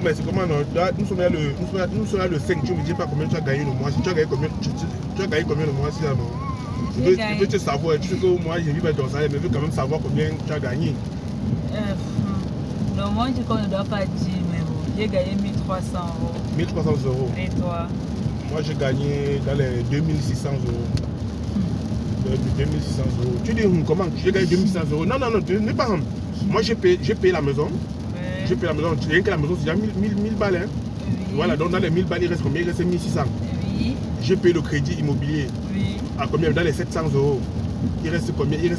Mais c'est comment non? Là, nous sommes là le 5, tu ne me dis pas combien tu as gagné le mois. Si tu as gagné combien, tu as gagné combien le mois si là, non? Je veux te savoir, tu sais que moi j'ai vu ton salaire, mais je veux quand même savoir combien tu as gagné. Le mois, je ne dois pas dire, mais bon, j'ai gagné 1300 euros. 1300 euros. Et toi? Moi j'ai gagné dans les 2600 euros. 2600 euros. Tu dis comment? J'ai gagné 2600 euros. Non, n'est pas. Moi j'ai payé la maison. Ouais. J'ai payé la maison. Rien que la maison, c'est déjà 1000 balles. Hein? Oui. Voilà, donc dans les 1000 balles, il reste combien? Il reste 1600. Oui. J'ai payé le crédit immobilier. Oui. À combien? Dans les 700 euros. Il reste combien? Il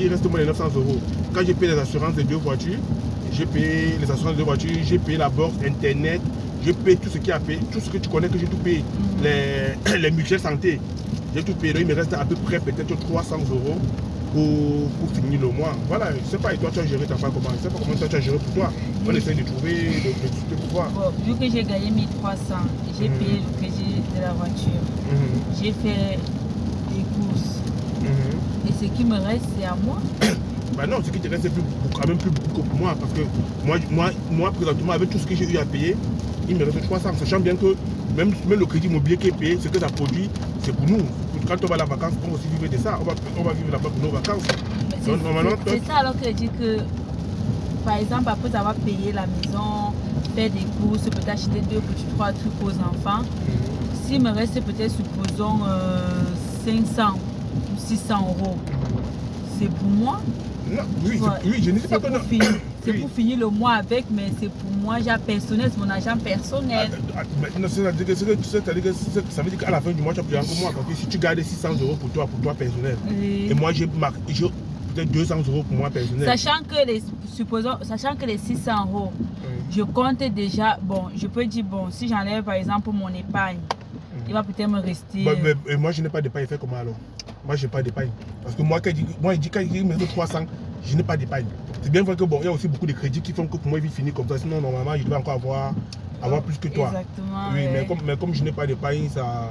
reste moins de 900 euros. Quand j'ai payé les assurances des 2 voitures, j'ai payé les assurances des 2 voitures, j'ai payé la bourse, internet, j'ai payé tout ce qui a payé, tout ce que tu connais que j'ai tout payé. Les mutuelles santé. J'ai tout payé, il me reste à peu près peut-être 300 euros pour finir le mois. Voilà, je ne sais pas, et toi tu as géré ta part comment? Je ne sais pas comment toi tu as géré pour toi. On essaie de trouver de pouvoir. Bon, vu que j'ai gagné 1300, j'ai payé le crédit de la voiture. J'ai fait des courses. Et ce qui me reste, c'est à moi. Bah non, ce qui te reste, c'est quand même plus beaucoup que pour moi. Parce que moi, présentement, avec tout ce que j'ai eu à payer, il me reste 300. Sachant bien que même le crédit immobilier qui est payé, ce que ça produit, c'est pour nous. Quand on va à la vacance, on va aussi vivre de ça. On va vivre là-bas pour nos vacances. C'est ça alors que je dis que, par exemple, après avoir payé la maison, faire des courses, peut-être acheter 2 petits 3 trucs aux enfants, s'il me reste peut-être, supposons, 500 ou 600 euros, c'est pour moi. Non, oui, je ne sais pas comment. C'est pour finir le mois avec, mais c'est pour moi, j'ai personnel, c'est mon agent personnel. C'est-à-dire que ça veut dire qu'à la fin du mois, tu as plus rien que moi. Parce que si tu gardes 600 euros pour toi personnel, et moi j'ai peut-être 200 euros pour moi personnel. Sachant que les 600 euros, je compte déjà, bon, je peux dire, bon, si j'enlève par exemple mon épargne, il va peut-être me rester. Et moi, je n'ai pas d'épargne, fait comment alors? Moi, je n'ai pas d'épargne. Parce que moi, quand il me reste 300, je n'ai pas d'épargne. C'est bien vrai que bon, il y a aussi beaucoup de crédits qui font que pour moi, il va finir comme ça. Sinon, normalement, je dois encore avoir plus que toi. Exactement. Oui, ouais. mais comme je n'ai pas d'épargne, ça.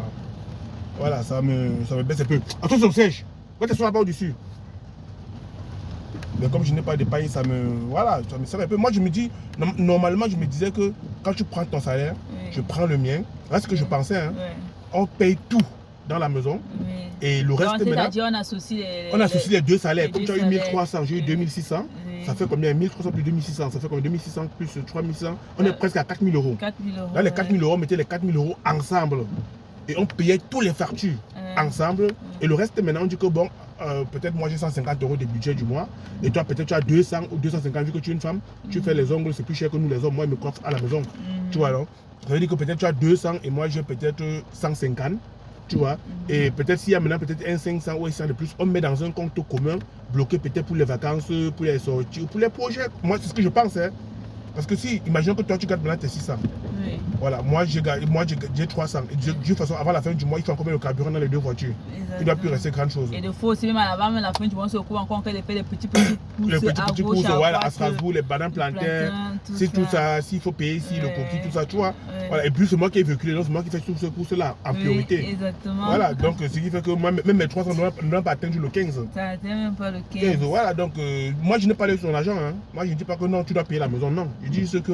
Voilà, ça me baisse un peu. Attention, sèche. Va t'asseoir là-bas au-dessus. Mais comme je n'ai pas d'épargne, ça me sert un peu. Moi, je me dis, normalement, je me disais que quand tu prends ton salaire, je prends le mien. Voilà ce que je pensais. Hein. On paye tout dans la maison. Et le reste, maintenant, on associe les 2 salaires. Comme tu as eu 1300, j'ai eu 2600. Ça fait combien? 1300 plus 2600. Ça fait combien? 2600 plus 3100. On est presque à 4000 euros. Dans les 4000 euros, on mettait les 4000 euros ensemble. Et on payait tous les factures ensemble. Et le reste, maintenant, on dit que bon, peut-être moi j'ai 150 euros de budget du mois. Et toi, peut-être tu as 200 ou 250. Vu que tu es une femme, tu fais les ongles, c'est plus cher que nous les hommes. Moi, je me coiffe à la maison. Tu vois, non? Ça veut dire que peut-être tu as 200 et moi j'ai peut-être 150. Tu vois, et peut-être s'il y a maintenant peut-être un 500 ou un 100 de plus, on met dans un compte commun, bloqué peut-être pour les vacances, pour les sorties ou pour les projets. Moi, c'est ce que je pense. Hein. Parce que si, imagine que toi, tu gardes maintenant tes 600. Oui. Voilà, moi, j'ai 300. Et de toute façon, avant la fin du mois, il faut encore mettre le carburant dans les 2 voitures. Il ne doit plus rester grand chose. Et de fois aussi, même avant la fin du mois, on se retrouve encore de faire des petits courses. Les petits courses, voilà, à Strasbourg, les bananes plantains, c'est tout ça. S'il faut payer ici, le coquille, tout ça, tu vois. Voilà, et puis c'est moi qui ai véhiculé, donc c'est moi qui fais toutes ces courses-là en priorité. Exactement. Voilà, donc ce qui fait que moi, même mes 300 ne vont pas atteindre le 15. Ça n'atteint même pas le 15. Voilà, donc moi je n'ai pas l'air sur l'argent. Hein. Moi je ne dis pas que non, tu dois payer la maison, non. Je dis juste que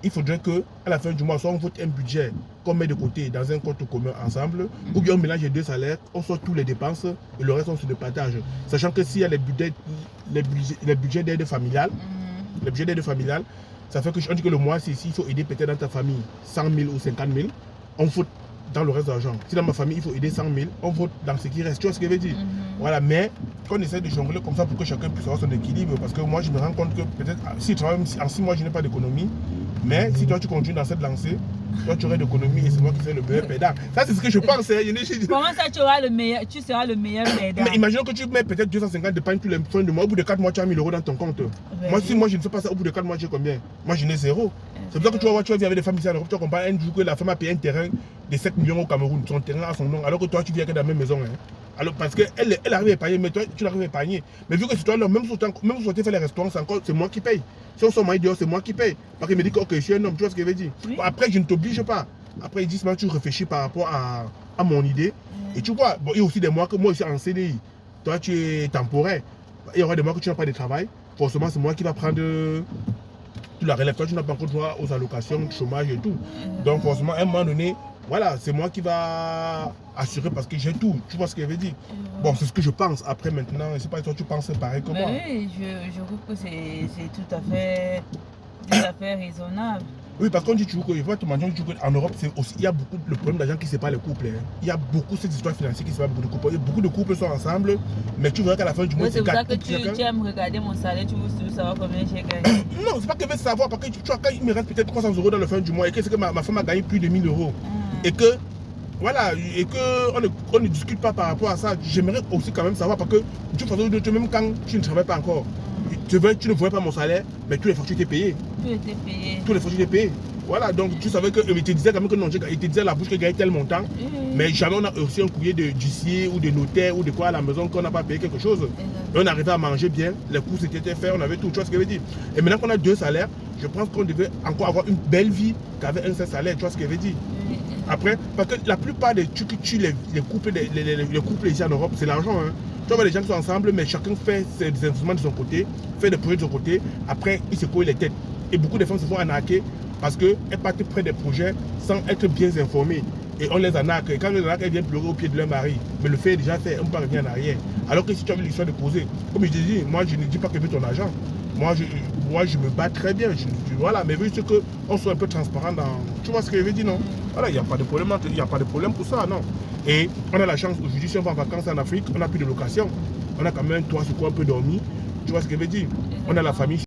il faudrait qu'à la fin du mois, soit on vote un budget qu'on met de côté dans un compte commun ensemble, ou bien on mélange les 2 salaires, on sort tous les dépenses et le reste on se le partage. Sachant que s'il y a les budgets d'aide familiale, ça fait que on dit que le mois, c'est s'il faut aider peut-être dans ta famille 100 000 ou 50 000, on vote dans le reste de l'argent. Si dans ma famille, il faut aider 100 000, on vote dans ce qui reste. Tu vois ce que je veux dire? Voilà, mais qu'on essaie de jongler comme ça pour que chacun puisse avoir son équilibre. Parce que moi, je me rends compte que peut-être, si en 6 mois, je n'ai pas d'économie, mais si toi, tu continues dans cette lancée, toi, tu aurais d'économie et c'est moi qui fais le meilleur pédant. Ça, c'est ce que je pense. Hein. Comment ça, tu seras le meilleur pédant? Mais imagine que tu mets peut-être 250 de pain tous les fins de mois. Au bout de 4 mois, tu as 1000 euros dans ton compte. Moi, si moi, je ne fais pas ça, au bout de 4 mois, j'ai combien? Moi, je n'ai 0. C'est pour ça que tu vas voir, tu vas vivre avec des femmes ici en Europe. Tu vas comprendre un jour que la femme a payé un terrain de 7 millions au Cameroun, son terrain à son nom, alors que toi, tu vis avec dans la même maison. Hein. Alors, parce qu'elle arrive à épargner, mais toi, tu n'arrives à épargner. Mais vu que c'est toi, même si vous sortez faire les restaurants, c'est moi qui paye. Si on sort manger dehors, c'est moi qui paye. Parce qu'il me dit que ok, je suis un homme, tu vois ce que je veux dire. Oui. Bon, après, je ne t'oblige pas. Après, ils disent, tu réfléchis par rapport à mon idée. Et tu vois, bon, il y a aussi des mois que moi, je suis en CDI. Toi, tu es temporaire. Il y aura des mois que tu n'as pas de travail. Forcément, c'est moi qui va prendre tu la relèves. Toi, tu n'as pas encore droit aux allocations, chômage et tout. Donc, forcément, à un moment donné, voilà, c'est moi qui va assurer parce que j'ai tout. Tu vois ce que je veux dire? Bon, c'est ce que je pense. Après, maintenant, je ne sais pas, toi, tu penses pareil que moi. Oui, je trouve que c'est tout à fait raisonnable. Oui, parce qu'on dit toujours qu'en Europe, il y a beaucoup le problème d'argent qui sépare les couples. Hein. Il y a beaucoup cette histoire financière qui sépare beaucoup de couples. Beaucoup de couples sont ensemble, mais tu verras qu'à la fin du mois, c'est pour ça que tu aimes regarder mon salaire, tu veux savoir combien j'ai gagné. Non, c'est pas que je veux savoir, parce que tu vois, quand il me reste peut-être 300 € dans la fin du mois et que c'est que ma femme a gagné plus de 1000 €. Et que, voilà, et qu'on ne discute pas par rapport à ça, j'aimerais aussi quand même savoir, parce que de toute façon, même quand tu ne travailles pas encore, tu ne voyais pas mon salaire, mais tous les factures étaient payées. Tout était payé. Tous les factures étaient payées. Voilà, donc tu savais que, il te disait quand même que non, il te disait à la bouche qu'il gagnait tel montant, mais jamais on a reçu un courrier d'huissier ou de notaire ou de quoi à la maison qu'on n'a pas payé quelque chose. Et on arrivait à manger bien, les courses étaient faits, on avait tout, tu vois ce que je veux dire. Et maintenant qu'on a 2 salaires, je pense qu'on devait encore avoir une belle vie qu'avec un seul salaire, tu vois ce que je veux dire. Après, parce que la plupart des trucs qui tuent les couples ici en Europe, c'est l'argent. Hein. Tu vois, les gens sont ensemble, mais chacun fait ses instruments de son côté, fait des projets de son côté, après ils se courent les têtes. Et beaucoup de femmes se font arnaquer parce qu'elles partent près des projets sans être bien informées. Et on les arnaque. Et quand les arnaque, elles viennent pleurer au pied de leur mari. Mais le fait est déjà fait, on ne peut pas revenir en arrière. Alors que si tu as vu l'histoire de poser, comme je te dis, moi je ne dis pas que je veux ton argent. Moi je me bats très bien. Voilà, mais vu qu'on soit un peu transparent dans. Tu vois ce que je veux dire, non? Voilà, il n'y a pas de problème, il n'y a pas de problème pour ça, non. Et on a la chance, aujourd'hui, si on va en vacances en Afrique, on n'a plus de location. On a quand même un toit sur quoi on peut dormir. Tu vois ce que je veux dire? On a la famille.